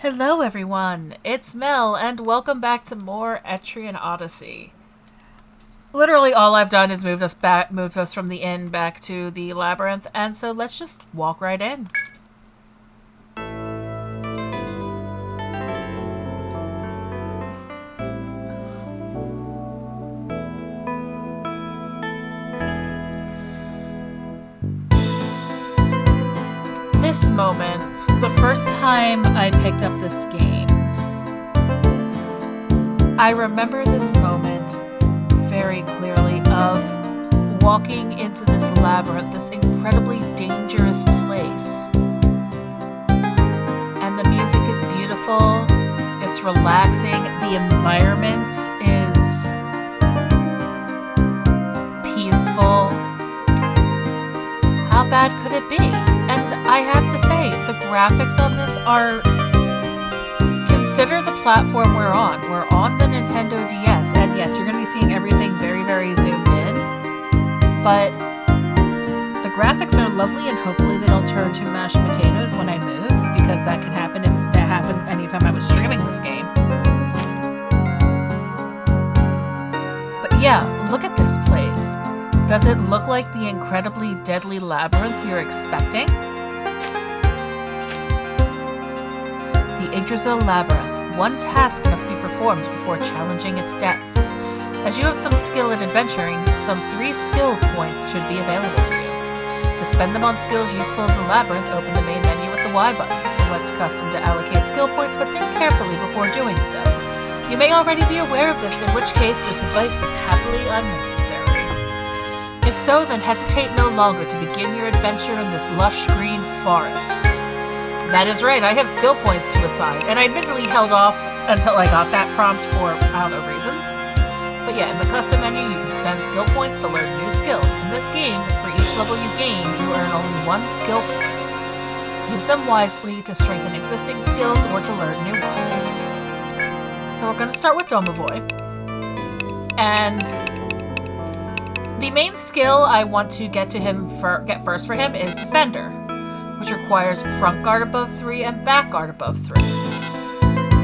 Hello everyone, it's Mel, and welcome back to more Etrian Odyssey. Literally all I've done is moved us from the inn back to the labyrinth, and so let's just walk right in. This moment, the first time I picked up this game, I remember this moment very clearly of walking into this labyrinth, this incredibly dangerous place. And the music is beautiful, it's relaxing, the environment is peaceful. How bad could it be? And I have to say, the graphics on this are... Consider the platform we're on. We're on the Nintendo DS, and yes, you're going to be seeing everything very, very zoomed in. But the graphics are lovely, and hopefully they don't turn to mashed potatoes when I move, because that can happen if that happened anytime I was streaming this game. But yeah, look at this place. Does it look like the incredibly deadly labyrinth you're expecting? The Yggdrasil Labyrinth. One task must be performed before challenging its depths. As you have some skill in adventuring, some 3 skill points should be available to you. To spend them on skills useful in the labyrinth, open the main menu with the Y button. Select custom to allocate skill points, but think carefully before doing so. You may already be aware of this, in which case this advice is happily unnecessary. If so, then hesitate no longer to begin your adventure in this lush green forest. That is right, I have skill points to assign, and I admittedly held off until I got that prompt for, I don't know, reasons. But yeah, in the custom menu, you can spend skill points to learn new skills. In this game, for each level you gain, you earn only 1 skill point. Use them wisely to strengthen existing skills or to learn new ones. So we're going to start with Domovoy. And the main skill I want to get first for him is Defender, which requires front guard above 3 and back guard above 3.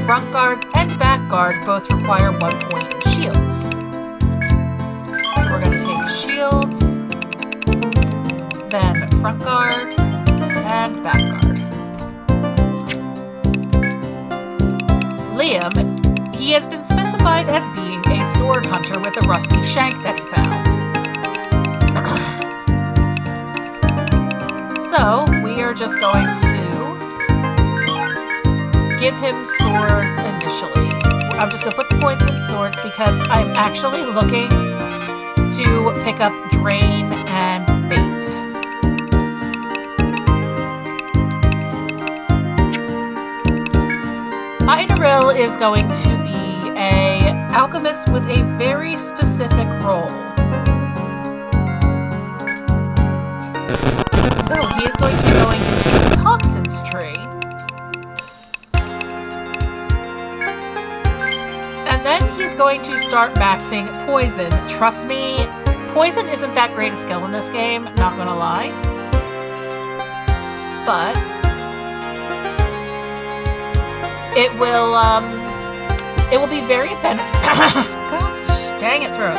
Front guard and back guard both require 1 point in shields. So we're going to take shields, then front guard, and back guard. Liam, he has been specified as being a sword hunter with a rusty shank that he found. So, we are just going to give him swords initially. I'm just going to put the points in swords because I'm actually looking to pick up Drain and Bait. Idaril is going to be an alchemist with a very specific role. So he is going to be going into the Toxins tree. And then he's going to start maxing Poison. Trust me, Poison isn't that great a skill in this game, not gonna lie. But it will be very Gosh, dang it, throat.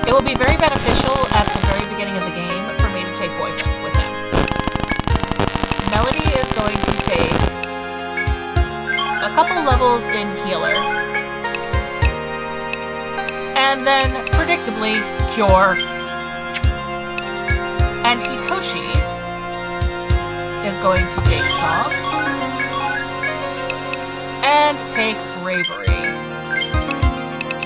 It will be very beneficial at the very beginning of the game to take Poison with him. Melody is going to take a couple levels in Healer. And then, predictably, Cure. And Hitoshi is going to take Songs. And take Bravery.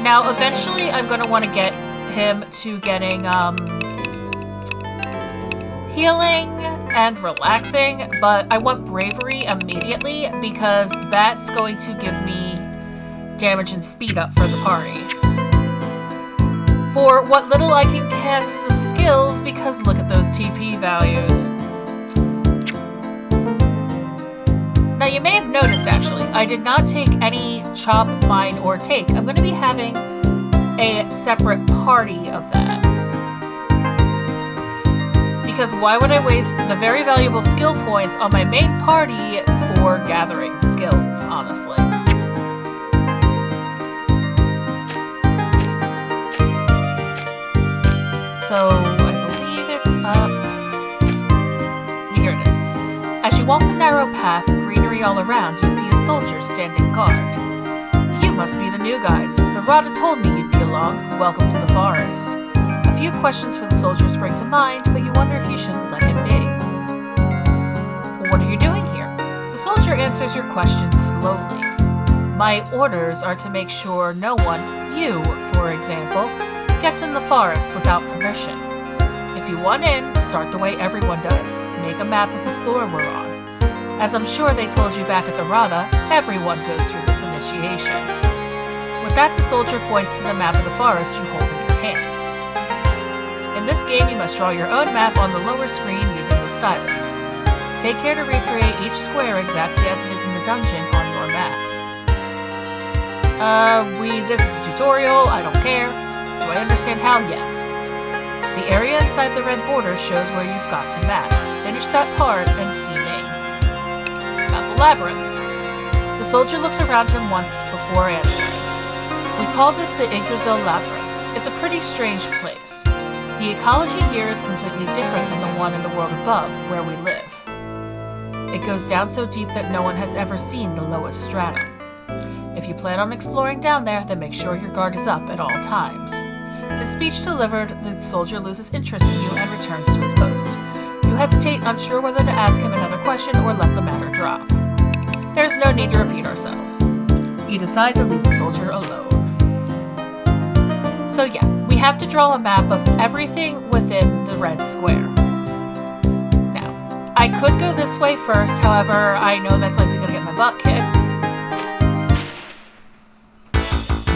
Now, eventually, I'm going to want to get him to getting, healing and relaxing, but I want Bravery immediately because that's going to give me damage and speed up for the party. For what little I can cast the skills, because look at those TP values. Now you may have noticed actually, I did not take any Chop, Mine, or Take. I'm going to be having a separate party of that. because why would I waste the very valuable skill points on my main party for gathering skills, honestly? So, I believe it's up. Here it is. As you walk the narrow path, greenery all around, you see a soldier standing guard. You must be the new guys. The Rada told me you'd be along. Welcome to the forest. A few questions for the soldier spring to mind, but you wonder if you shouldn't let him be. What are you doing here? The soldier answers your questions slowly. My orders are to make sure no one, you, for example, gets in the forest without permission. If you want in, start the way everyone does. Make a map of the floor we're on. As I'm sure they told you back at the Rada, everyone goes through this initiation. With that, the soldier points to the map of the forest you hold in your hands. In this game, you must draw your own map on the lower screen using the stylus. Take care to recreate each square exactly as it is in the dungeon on your map. This is a tutorial, I don't care. Do I understand how? Yes. The area inside the red border shows where you've got to map. Finish that part and see me. About the labyrinth. The soldier looks around him once before answering. We call this the Yggdrasil Labyrinth. It's a pretty strange place. The ecology here is completely different than the one in the world above, where we live. It goes down so deep that no one has ever seen the lowest stratum. If you plan on exploring down there, then make sure your guard is up at all times. His speech delivered, the soldier loses interest in you and returns to his post. You hesitate, unsure whether to ask him another question or let the matter drop. There's no need to repeat ourselves. You decide to leave the soldier alone. So yeah, we have to draw a map of everything within the red square. Now, I could go this way first, however, I know that's likely going to get my butt kicked.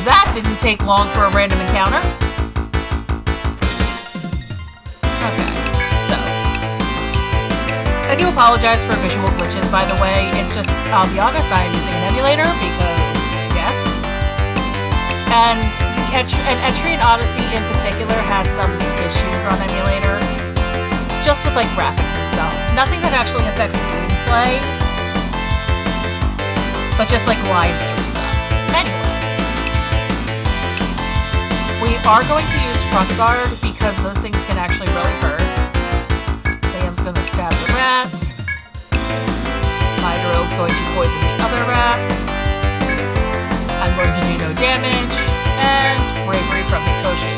That didn't take long for a random encounter. Okay, so. I do apologize for visual glitches, by the way. It's just, I'll be honest, I am using an emulator because, yes. And Etrian Odyssey in particular has some issues on emulator. Just with, like, graphics and stuff. Nothing that actually affects gameplay. But just, like, lies through stuff. Anyway. We are going to use front guard because those things can actually really hurt. Liam's going to stab the rat. My drill's going to poison the other rat. I'm going to do no damage. And bravery from Hitoshi.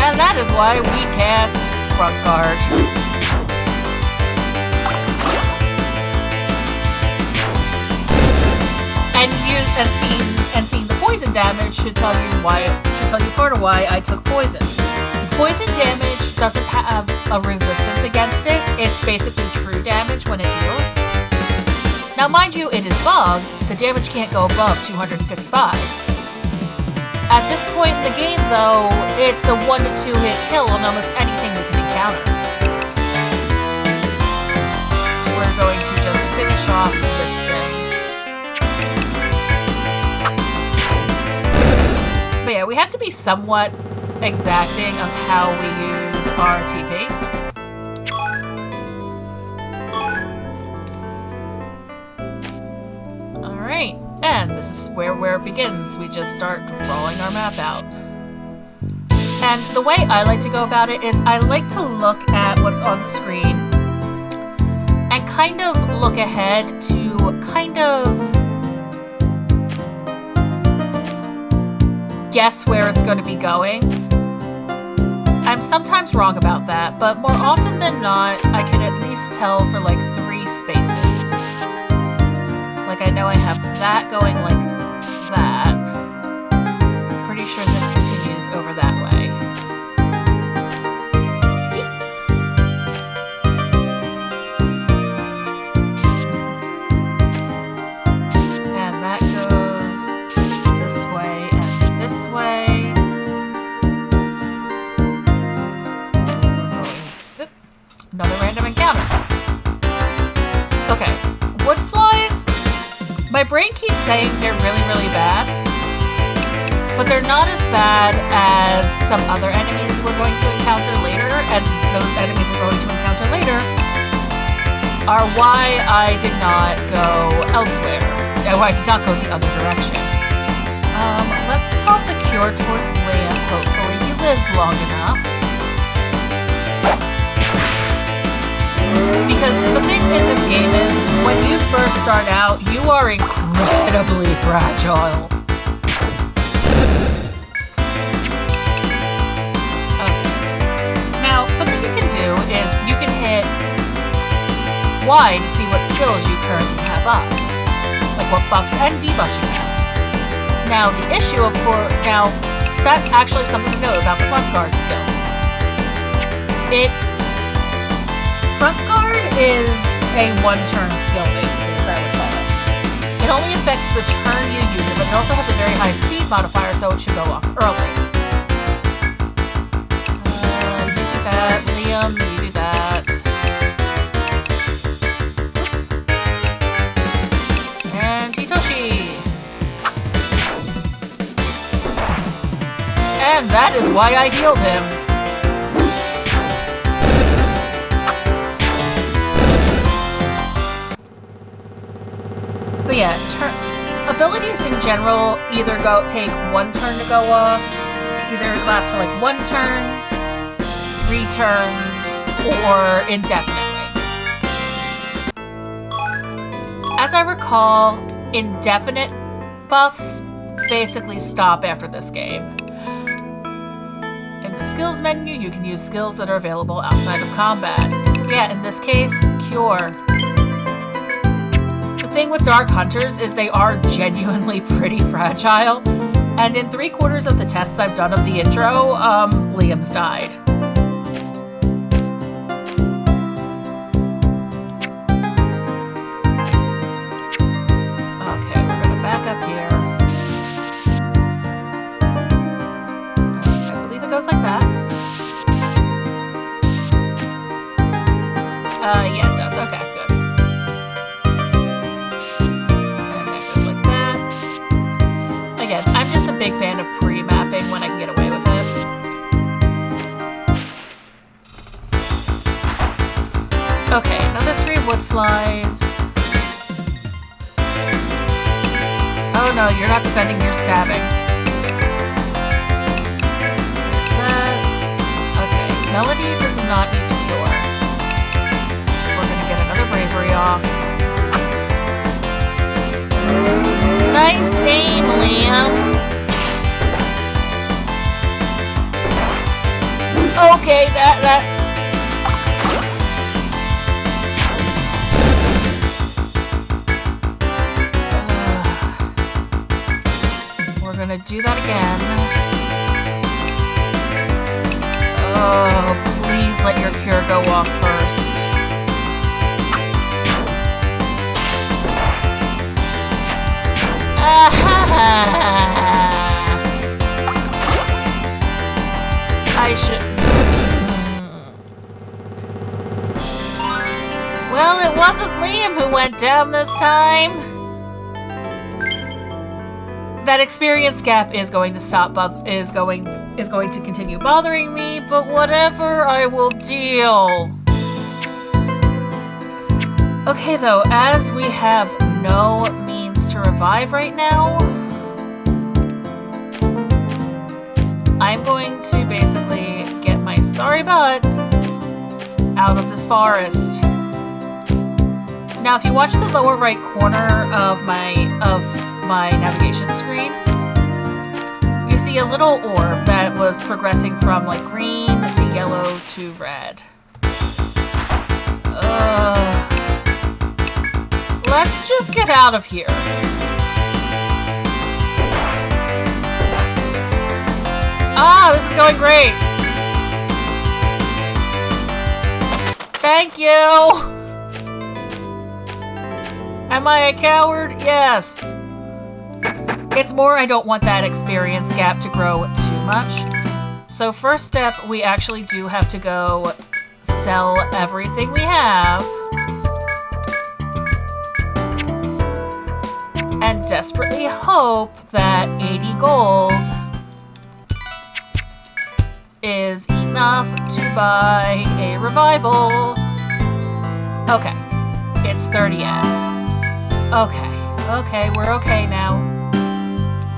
And that is why we cast front guard. And seeing the poison damage should tell you part of why I took poison. Poison damage doesn't have a resistance against it. It's basically true damage when it deals. Now, mind you, it is bugged. The damage can't go above 255. At this point in the game, though, it's a 1 to 2 hit kill on almost anything we can encounter. We're going to just finish off this thing. But yeah, we have to be somewhat exacting of how we use our TP. Alright, and this is where it begins. We just start drawing our map out. And the way I like to go about it is I like to look at what's on the screen and kind of look ahead to kind of guess where it's going to be going. I'm sometimes wrong about that, but more often than not, I can at least tell for like 3 spaces. Like I know I have that going like that. Pretty sure this continues over that way. See? And that goes this way and this way. Another random encounter. Okay, wood flies. My brain keeps saying they're really, really bad. But they're not as bad as some other enemies we're going to encounter later, and those enemies we're going to encounter later are why I did not go elsewhere. Why I did not go the other direction. Let's toss a cure towards Liam. Hopefully he lives long enough. Because the thing in this game is, when you first start out, you are incredibly fragile. Now, something you can do is you can hit Y to see what skills you currently have up. Like what buffs and debuffs you have. Now, the issue, of course, that's actually something to note about the front guard skill. Front guard is a one-turn skill, basically, as I would call it. It only affects the turn you use it, but it also has a very high speed modifier, so it should go off early. You do that, Liam, you do that. Oops. And Hitoshi. And that is why I healed him. But yeah, abilities in general either take one turn to go off, either last for like 1 turn, 3 turns, or indefinitely. As I recall, indefinite buffs basically stop after this game. In the skills menu, you can use skills that are available outside of combat. Yeah, in this case, Cure. The thing with Dark Hunters is they are genuinely pretty fragile, and in 3/4 of the tests I've done of the intro, Liam's died. Okay, we're gonna back up here. I believe it goes like that. Yeah, it does. Okay, good. I'm just a big fan of pre-mapping when I can get away with it. Okay, another 3 wood flies. Oh no, you're not defending, you're stabbing. There's that. Okay, Melody does not need to cure. We're gonna get another bravery off. Nice aim, Liam. Okay, that. We're gonna do that again. Oh, please let your cure go off first. I should... Well, it wasn't Liam who went down this time. That experience gap is going to stop, is going to continue bothering me, but whatever, I will deal. Okay, though, as we have no means to revive right now, I'm going to basically get my sorry butt out of this forest. Now, if you watch the lower right corner of my navigation screen, you see a little orb that was progressing from like green to yellow to red. Let's just get out of here. Ah, this is going great. Thank you. Am I a coward? Yes. It's more I don't want that experience gap to grow too much. So first step, we actually do have to go sell everything we have. and desperately hope that 80 gold is enough to buy a revival. Okay, it's 30 yen. Okay, we're okay now.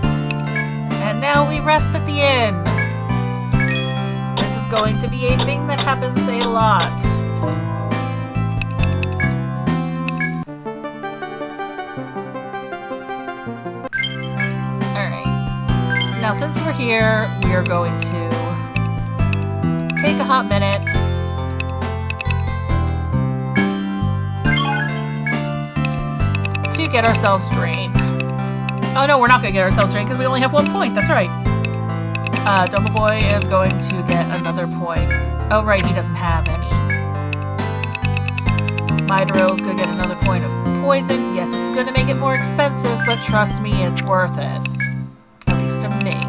And now we rest at the inn. This is going to be a thing that happens a lot. Alright. Now since we're here, we are going to take a hot minute to get ourselves drained. Oh no, we're not going to get ourselves drained because we only have 1 point. That's right. Domovoy is going to get another point. Oh right, he doesn't have any. Midorill's going to get another point of poison. Yes, it's going to make it more expensive, but trust me, it's worth it. At least to me.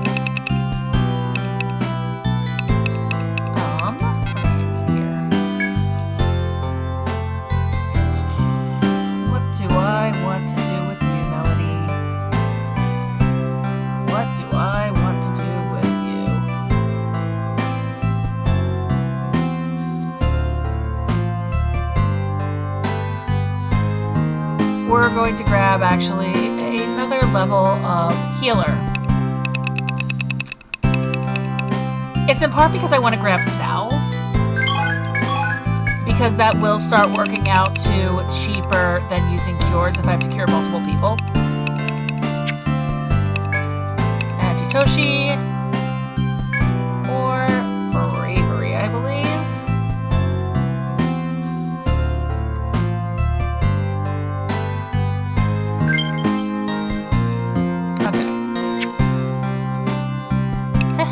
We're going to grab, actually, another level of healer. It's in part because I want to grab salve, because that will start working out to cheaper than using cures if I have to cure multiple people. Antitoshi, or bravery, I believe.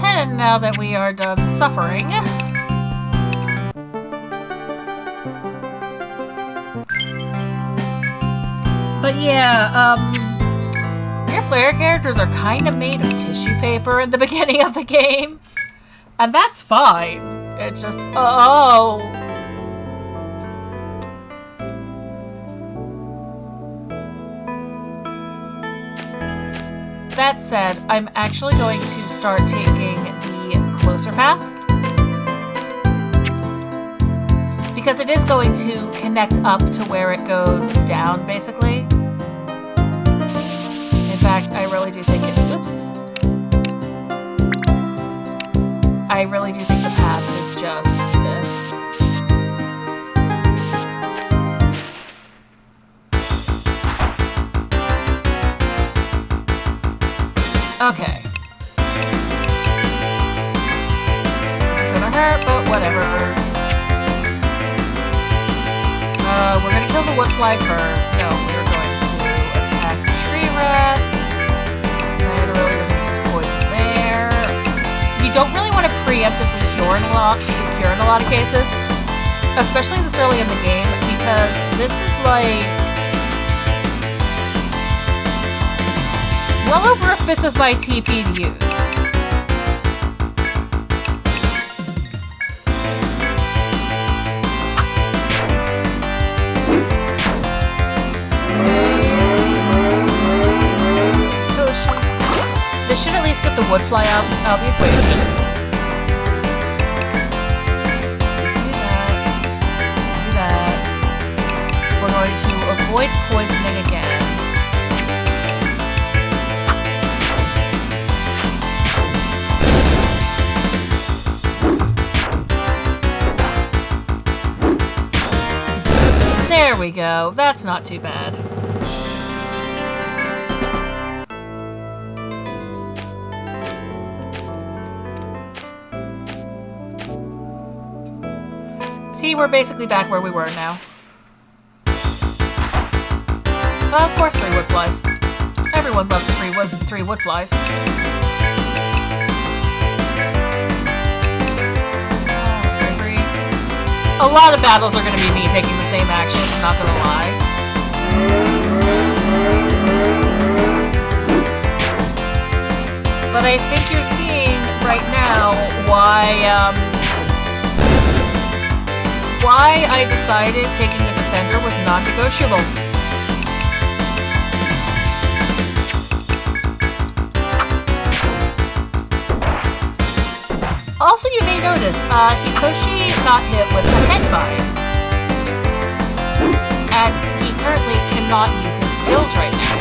And now that we are done suffering, but yeah, your player characters are kind of made of tissue paper in the beginning of the game, and that's fine. It's just, oh. That said, I'm actually going to start taking the closer path, because it is going to connect up to where it goes down, basically. In fact, I really do think it's... Oops. I really do think the path is just this. Okay. It's gonna hurt, but whatever. We're gonna kill the woodfly first. No, we're going to attack the tree rat. And really gonna use poison there. You don't really want to preemptively cure in a lot of cases. Especially this early in the game, because this is like... well over a fifth of my TP to use. This should at least get the woodfly out of the equation. Do that. We're going to avoid poisoning again. There we go. That's not too bad. See, we're basically back where we were now. Of course, 3 woodflies. Everyone loves 3 woodflies. A lot of battles are going to be me taking the same actions, not going to lie. But I think you're seeing right now why I decided taking the defender was non-negotiable. Also, you may notice, Hitoshi got hit with a head bind. And he currently cannot use his skills right now.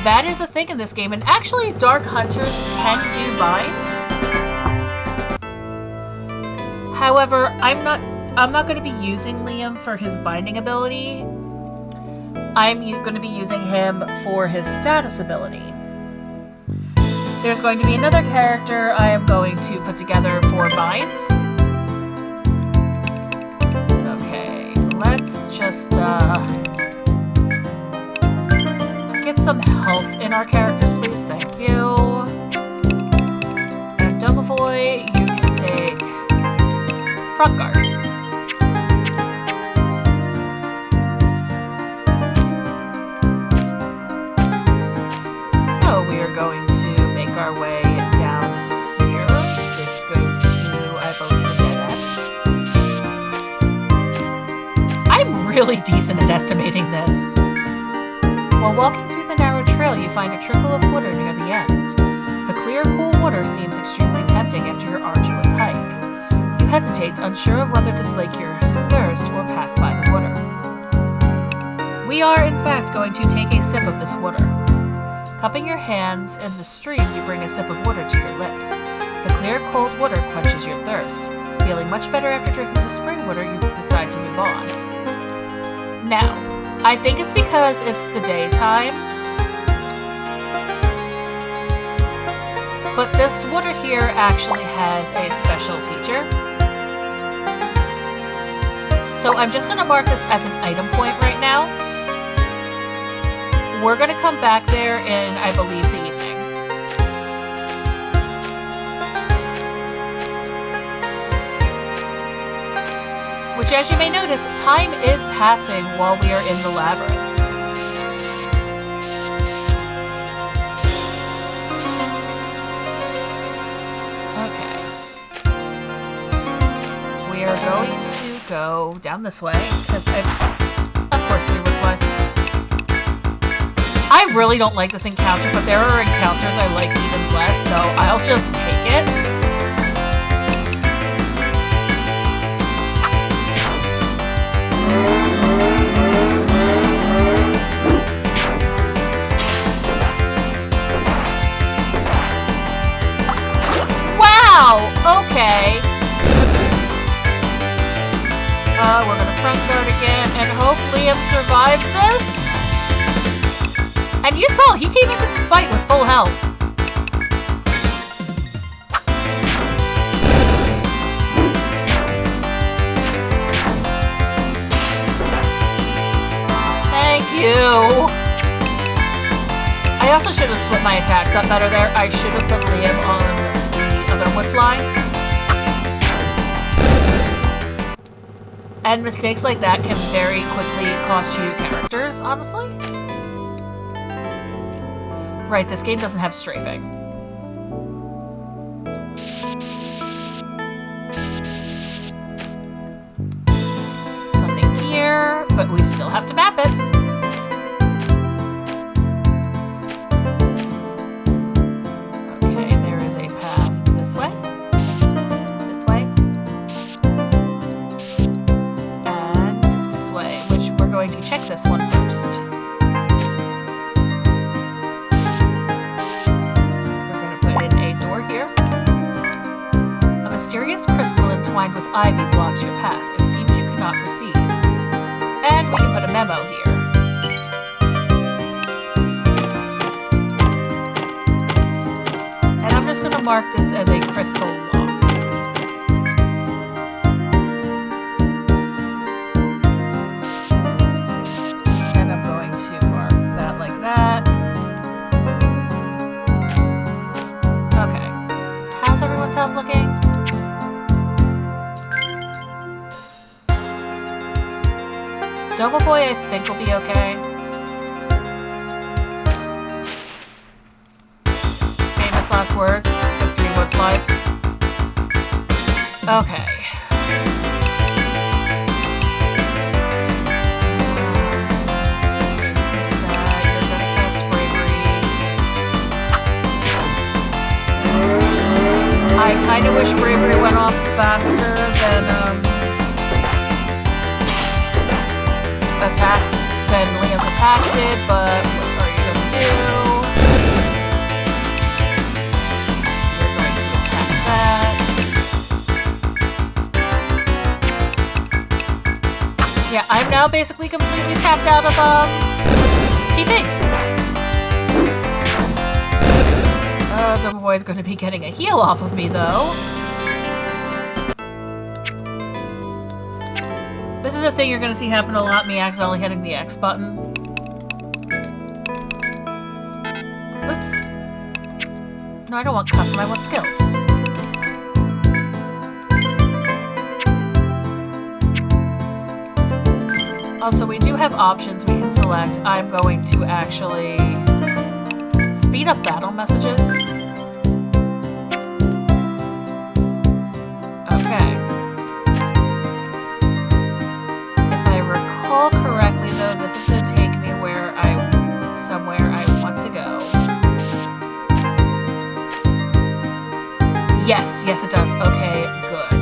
That is a thing in this game, and actually, Dark Hunters can do binds. However, I'm not going to be using Liam for his binding ability. I'm going to be using him for his status ability. There's going to be another character I am going to put together for binds. Okay, let's just get some health in our characters, please. Thank you. And Domovoy, you can take front guard. So we are going to make our way down here. This goes to, I believe, a dead end. I'm really decent at estimating this. While walking through the narrow trail, you find a trickle of water near the end. The clear, cool water seems extremely tempting after your arduous hike. You hesitate, unsure of whether to slake your thirst or pass by the water. We are, in fact, going to take a sip of this water. Cupping your hands in the stream, you bring a sip of water to your lips. The clear, cold water quenches your thirst. Feeling much better after drinking the spring water, you decide to move on. Now, I think it's because it's the daytime, but this water here actually has a special feature. So I'm just going to mark this as an item point right now. We're going to come back there in, I believe, the evening. Which, as you may notice, time is passing while we are in the labyrinth. Okay. We are going to go down this way, because of course we realize I really don't like this encounter, but there are encounters I like even less, so I'll just take it. Okay. We're gonna front guard again and hope Liam survives this. And you saw, he came into this fight with full health. Thank you. I also should have split my attacks up better there. I should have put Liam on other wood fly. And mistakes like that can very quickly cost you characters, honestly. Right, this game doesn't have strafing. Nothing here, but we still have to map it. To check this one first. We're going to put in a door here. A mysterious crystal entwined with ivy blocks your path. It seems you cannot proceed. And we can put a memo here. And I'm just going to mark this as a crystal lock. Looking. Double Boy, I think, will be okay. Famous last words. The 3 wood flies. Okay. You're gonna cast bravery. I kind of wish bravery went off faster than attacks than Leon's attack did, but what are you gonna do? You're going to attack that. Yeah, I'm now basically completely tapped out of TP. Dumb boy's going to be getting a heal off of me, though. This is a thing you're going to see happen a lot, me accidentally hitting the X button. Oops. No, I don't want custom, I want skills. Also, we do have options we can select. I'm going to actually speed up battle messages. Okay. If I recall correctly, though, this is going to take me somewhere I want to go. Yes, it does. Okay, good.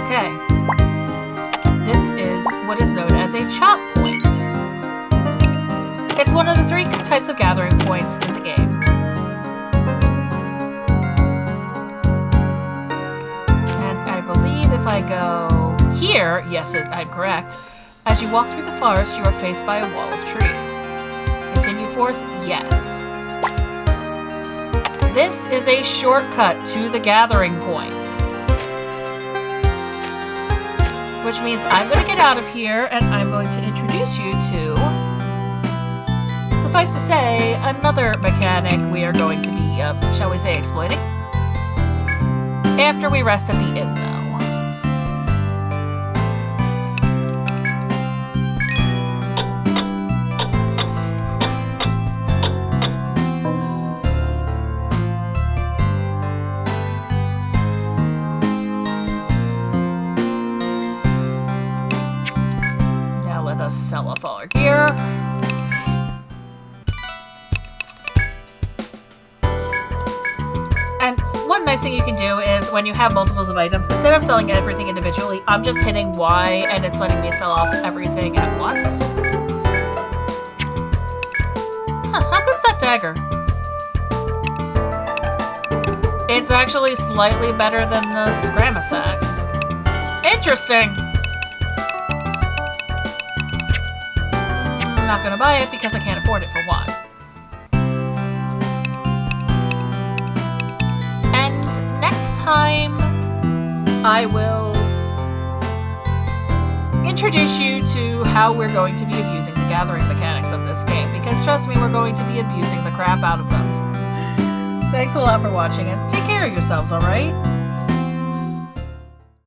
Okay. This is what is known as a chop point. It's one of the 3 types of gathering points in the game. And I believe if I go here, yes, I'm correct. As you walk through the forest, you are faced by a wall of trees. Continue forth, yes. This is a shortcut to the gathering point. Which means I'm going to get out of here and I'm going to introduce you to, suffice to say, another mechanic we are going to be, shall we say, exploiting. After we rest at the inn, though. Sell off all our gear. And one nice thing you can do is when you have multiples of items, instead of selling everything individually, I'm just hitting Y and it's letting me sell off everything at once. Huh, how good's that dagger? It's actually slightly better than the Scrammus axe. Interesting! I'm not gonna buy it because I can't afford it for one. And next time, I will introduce you to how we're going to be abusing the gathering mechanics of this game, because trust me, we're going to be abusing the crap out of them. Thanks a lot for watching, and take care of yourselves, alright?